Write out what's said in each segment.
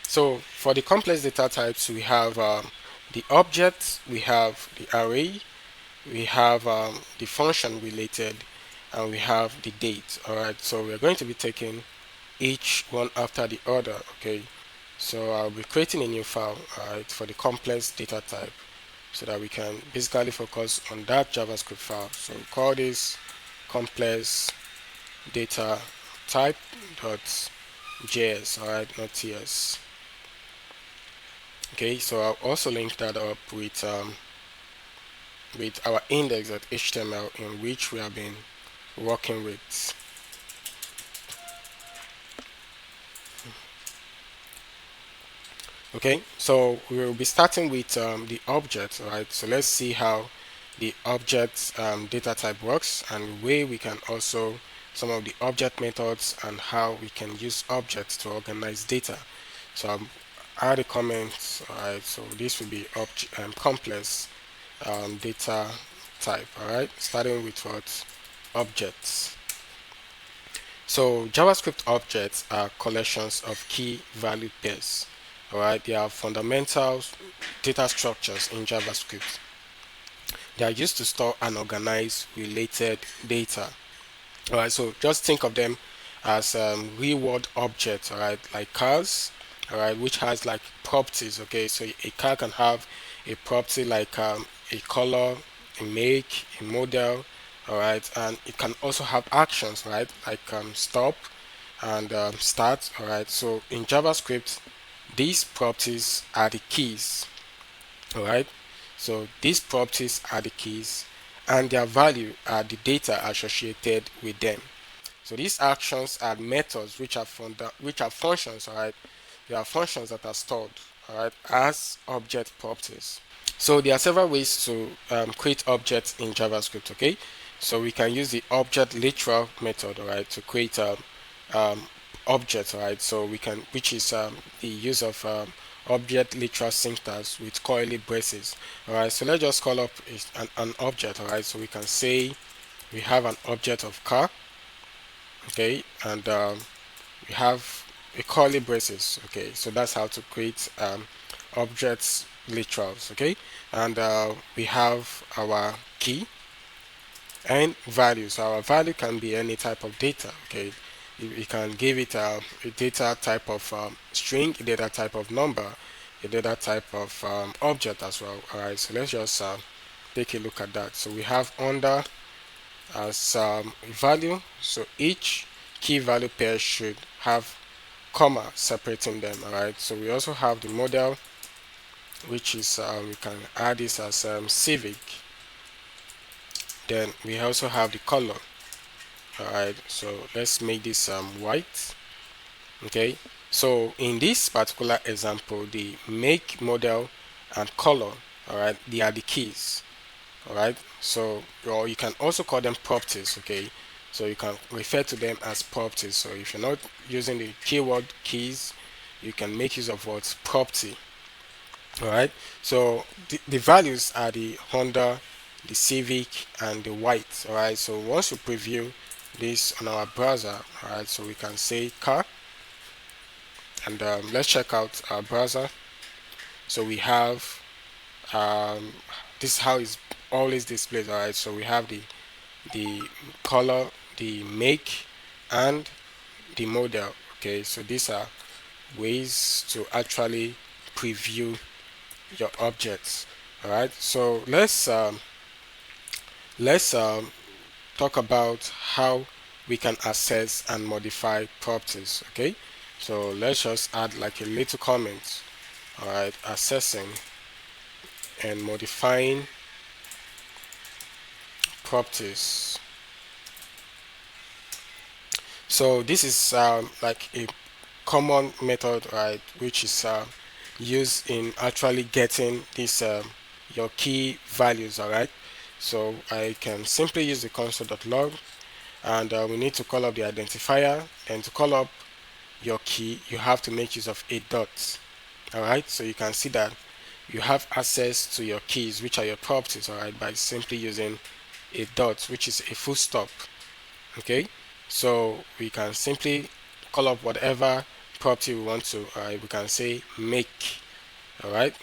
So for the complex data types, we have the object, we have the array, we have the function related, and we have the date. All right, so we're going to be taking each one after the other. Okay, so I'll be creating a new file, all right, for the complex data type, so that we can basically focus on that JavaScript file. So we call this complex data type dot js, all right, not ts. Okay, so I'll also link that up with our index.html, in which we have been working with. Okay, so we will be starting with the object. Right, so let's see how the object data type works, and where we can also some of the object methods and how we can use objects to organize data. So add a comment. Alright, so this will be complex data type. Alright, starting with what? Objects. So JavaScript objects are collections of key value pairs. Alright, they are fundamental data structures in JavaScript. They are used to store and organize related data. Alright, so just think of them as real world objects, alright, like cars, alright, which has like properties. Okay, so a car can have a property like a color, a make, a model, alright, and it can also have actions, right, like stop and start. Alright, so in JavaScript, these properties are the keys. Alright, so these properties are the keys, and their value are the data associated with them. So these actions are methods which are functions. Alright, they are functions that are stored, alright, as object properties. So there are several ways to create objects in JavaScript. Okay, so we can use the object literal method, alright, to create um, objects. Alright, so we can, which is the use of object literal syntax with curly braces. Alright, so let's just call up an object. Alright, so we can say we have an object of car. Okay, and we have a curly braces. Okay, so that's how to create objects literals. Okay, and we have our key and value. So our value can be any type of data. Okay, you can give it a data type of string, a data type of number, a data type of object as well. Alright, so let's just take a look at that. So we have under as value, so each key value pair should have comma separating them. Alright, so we also have the model, which is we can add this as civic. Then we also have the color. Alright, so let's make this white. Okay, so in this particular example, the make, model, and color, alright, they are the keys. Alright, so or you can also call them properties. Okay, so you can refer to them as properties. So if you're not using the keyword keys, you can make use of what's property. Alright, so the values are the Honda, the Civic, and the white. Alright, so once you preview this on our browser, alright, so we can say car, and let's check out our browser. So we have this is how it's always displayed. Alright, so we have the color, the make, and the model. Okay, so these are ways to actually preview your objects. Alright, so let's talk about how we can access and modify properties. Okay, so let's just add like a little comment. Alright, accessing and modifying properties. So this is like a common method, right, which is used in actually getting this your key values. Alright, so I can simply use the console.log, and we need to call up the identifier, and to call up your key you have to make use of a dot. Alright, so you can see that you have access to your keys, which are your properties, alright, by simply using a dot, which is a full stop. Okay, so we can simply call up whatever property we want to, we can say make. All right,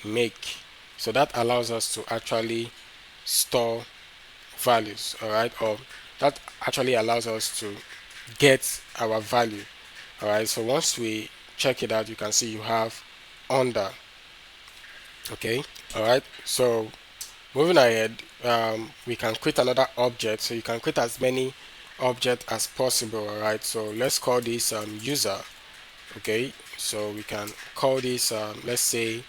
make. So that allows us to actually store values. All right, or that actually allows us to get our value. All right, so once we check it out, you can see you have under. Okay, all right, so moving ahead, we can create another object. So you can create as many objects as possible. All right, so let's call this user. Okay, so we can call this, let's say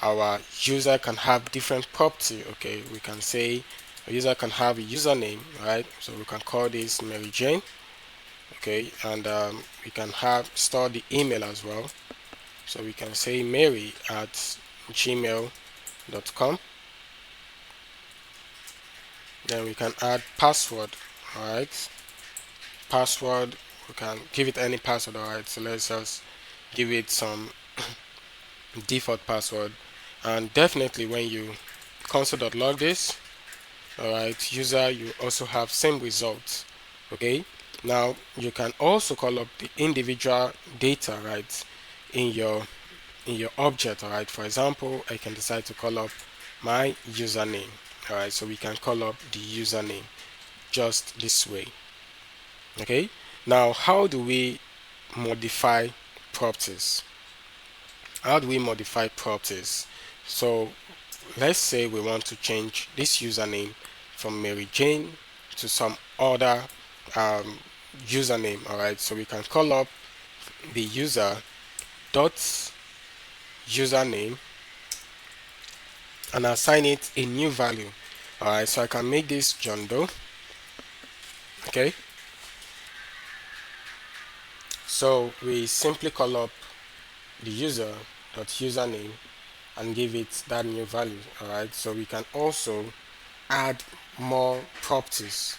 our user can have different property. Okay, we can say a user can have a username, right? So we can call this Mary Jane. Okay, and we can have store the email as well. So we can say Mary at gmail.com. Then we can add password. All right, password, we can give it any password. All right, so let's just give it some default password. And definitely when you console.log this, all right, user, you also have same results. Okay, now you can also call up the individual data, right, in your object. All right, for example, I can decide to call up my username. All right, so we can call up the username just this way. Okay, now how do we modify properties? How do we modify properties? So let's say we want to change this username from Mary Jane to some other um, username. All right, so we can call up the user dot username and assign it a new value. All right, so I can make this John Doe. Okay, so we simply call up the user dot username and give it that new value. All right, so we can also add more properties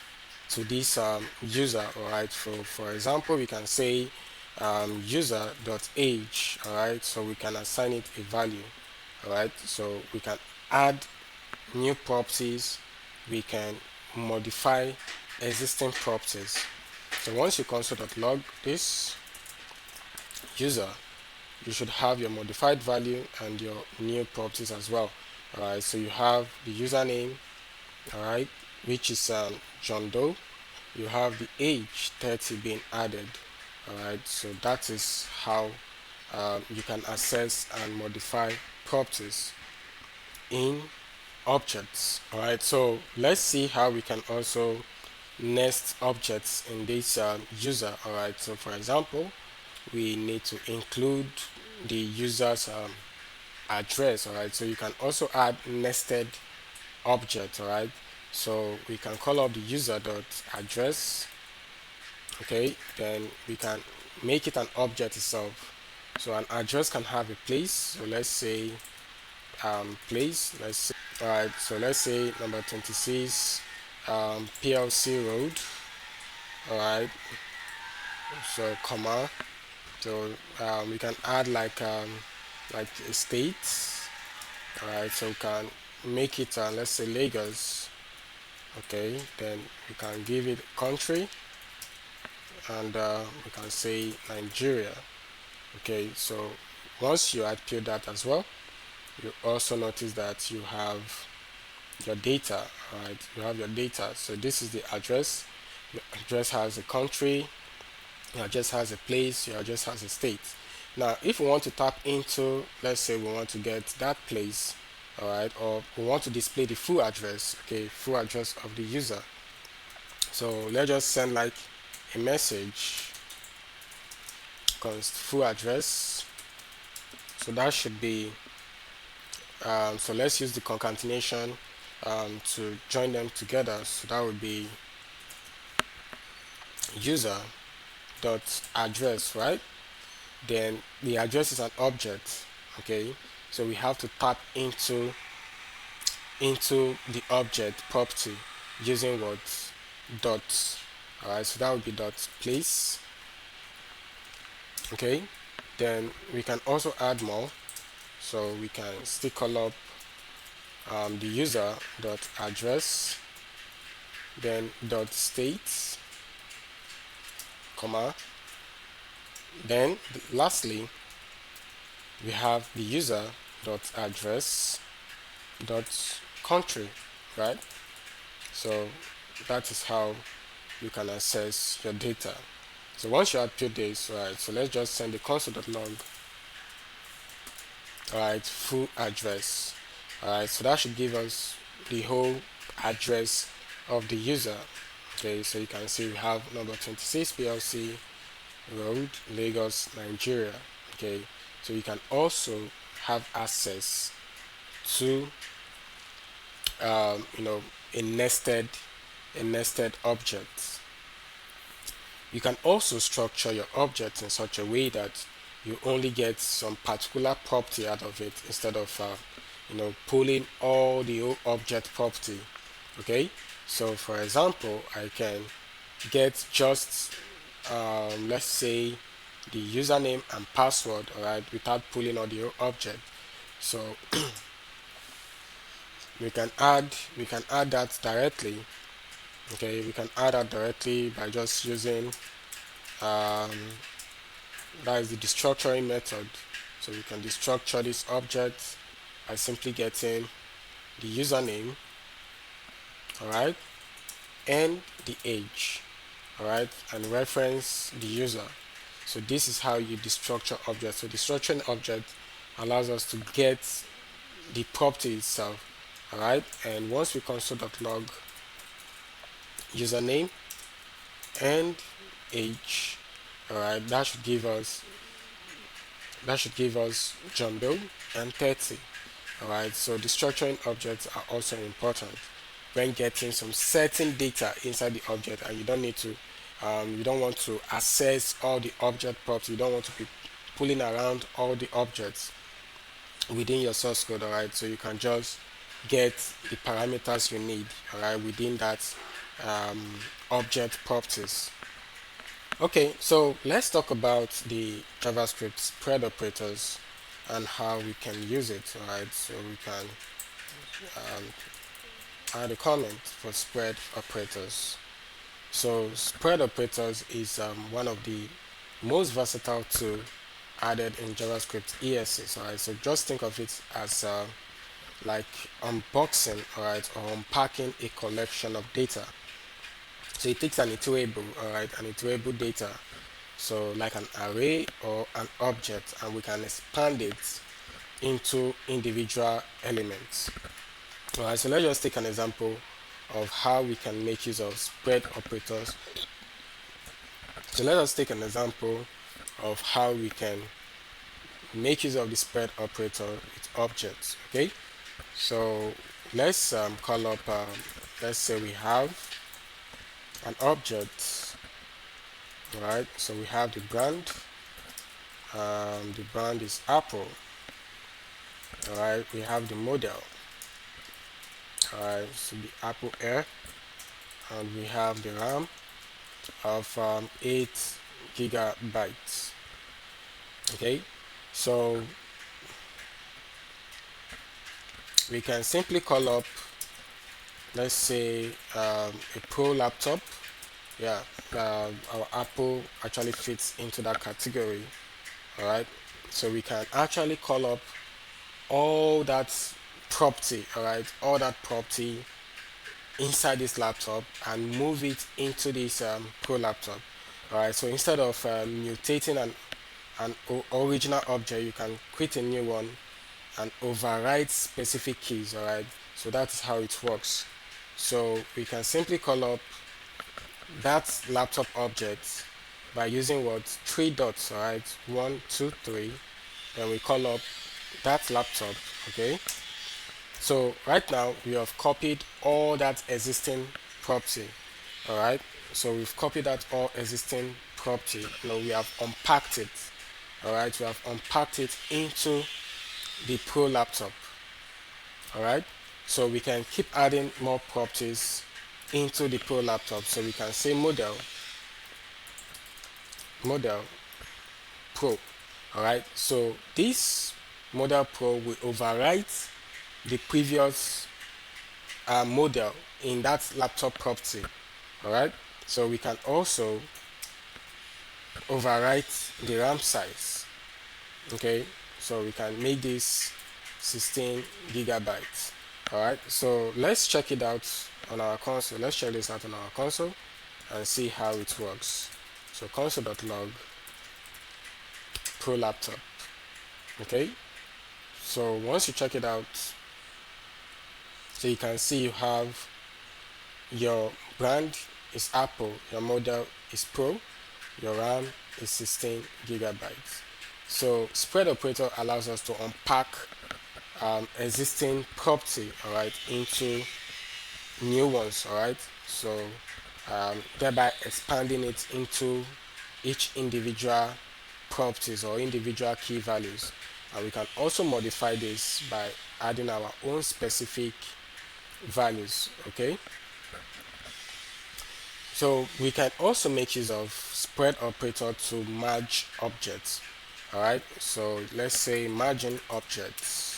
to this user. All right, for example, we can say user dot age. All right, so we can assign it a value. All right, so we can add new properties, we can modify existing properties. So once you console.log this user, you should have your modified value and your new properties as well. All right, so you have the username, all right, which is John Doe. You have the age 30 being added. All right, so that is how you can access and modify properties in objects. All right, so let's see how we can also nest objects in this user. All right, so for example, we need to include the user's address. All right, so you can also add nested object. All right, so we can call up the user dot address. Okay, then we can make it an object itself. So an address can have a place. So let's say place. Let's say, all right, so let's say number 26 PLC Road. All right, so comma. So we can add like a state. All right, so we can make it let's say Lagos. Okay, then we can give it country, and we can say Nigeria. Okay, so once you output that as well, you also notice that you have your data. Right, you have your data. So this is the address. Your address has a country, your address has a place, your address has a state. Now if we want to tap into, let's say we want to get that place, all right, or we want to display the full address, okay, full address of the user. So let's just send like a message const full address. So that should be so let's use the concatenation to join them together. So that would be user dot address, right? Then the address is an object. Okay, so we have to tap into the object property using what dot. All right, so that would be dot place. Okay, then we can also add more. So we can still call up the user dot address, then dot state, comma, Then lastly, we have the user dot address dot country, right? So that is how you can access your data. So once you output this, right, so let's just send the console.log, right, full address. Alright, so that should give us the whole address of the user. Okay, so you can see we have number 26 PLC Road, Lagos, Nigeria. Okay, so you can also have access to you know, a nested object. You can also structure your object in such a way that you only get some particular property out of it instead of you know, pulling all the object property. Okay, so for example, I can get just let's say the username and password, alright, without pulling all the object. So we can add that directly. Okay, we can add that directly by just using um, that is the destructuring method. So we can destructure this object by simply getting the username, alright, and the age, alright, and reference the user. So this is how you destructure objects. So destructuring object allows us to get the property itself, alright, and once we console.log username and age, alright, that should give us John Doe and 30. Alright, so destructuring objects are also important when getting some certain data inside the object, and you don't need to you don't want to access all the object properties. You don't want to be pulling around all the objects within your source code. Alright, so you can just get the parameters you need, alright, within that object properties. Okay, so let's talk about the JavaScript spread operators and how we can use it. Alright, so we can add a comment for spread operators. So spread operators is one of the most versatile tool added in JavaScript ESs. Alright, so just think of it as like unboxing, alright, or unpacking a collection of data. So it takes an iterable, alright, an iterable data, so like an array or an object, and we can expand it into individual elements. Alright, so let's just take an example of how we can make use of spread operators. So let us take an example of how we can make use of the spread operator with objects. Okay, so let's call up let's say we have an object. Alright, so we have the brand is Apple. Alright, we have the model, alright, so the Apple Air, and we have the RAM of 8 gigabytes. Okay, so we can simply call up, let's say a Pro laptop. Yeah, our Apple actually fits into that category. Alright, so we can actually call up all that property, alright, all that property inside this laptop and move it into this Pro laptop. Alright, so instead of mutating an original object, you can create a new one and override specific keys. Alright, so that's how it works. So we can simply call up that laptop object by using what, 3 dots, alright, 1 2 3, then we call up that laptop. Okay, so right now we have copied all that existing property. Alright, so we've copied that all existing property. Now we have unpacked it. Alright, we have unpacked it into the Pro laptop. Alright, so we can keep adding more properties into the Pro laptop. So we can say model Pro. Alright, so this model Pro will overwrite the previous model in that laptop property. Alright, so we can also overwrite the RAM size. Okay, so we can make this 16 gigabytes. Alright, so let's check it out on our console. Let's check this out on our console and see how it works. So console.log pro laptop. Okay, so once you check it out, so you can see you have your brand is Apple, your model is Pro, your RAM is 16 gigabytes. So spread operator allows us to unpack existing property, all right, into new ones, all right. So thereby expanding it into each individual properties or individual key values, and we can also modify this by adding our own specific values. Okay, so we can also make use of spread operator to merge objects. All right, so let's say merging objects.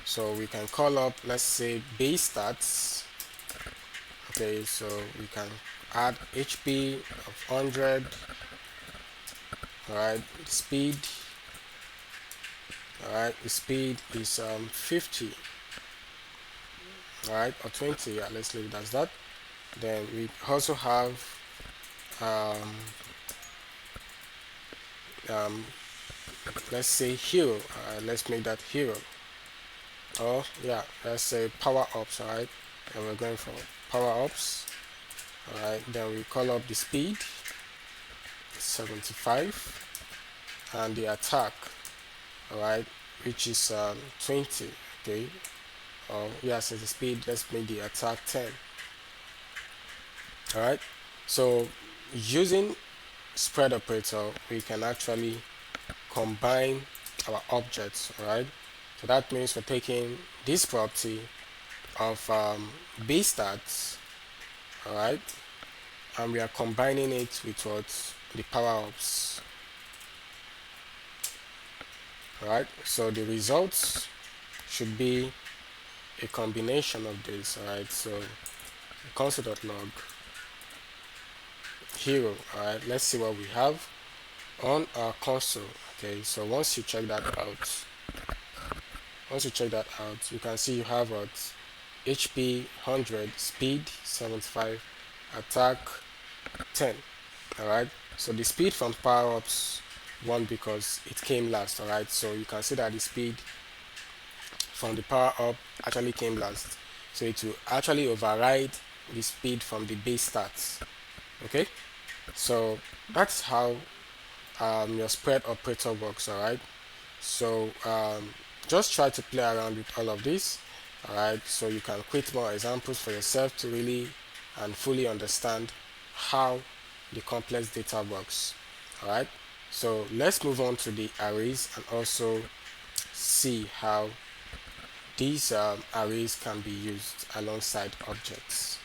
So we can call up, let's say, base stats. Okay, so we can add HP of 100. All right, speed. All right, the speed is 50. All right, or 20. Yeah, let's leave it as that. Then we also have let's say hero. Let's make that hero. Oh yeah, let's say power ups. All right, and we're going for power ups. All right, then we call up the speed 75 and the attack. All right, which is 20. Okay, yeah, since the speed, let's make the attack 10. All right, so using spread operator, we can actually combine our objects. All right, so that means we're taking this property of base stats, all right, and we are combining it with what the power ups. All right, so the results should be a combination of this. All right, so console.log hero. All right, let's see what we have on our console. Okay, so once you check that out, you can see you have what HP 100, speed 75, attack 10. All right, so the speed from power ups won because it came last. All right, so you can see that the speed from the power up actually came last, so it will actually override the speed from the base stats. Okay, so that's how your spread operator works. All right, so just try to play around with all of this. All right, so you can create more examples for yourself to really and fully understand how the complex data works. All right, so let's move on to the arrays and also see how these arrays can be used alongside objects.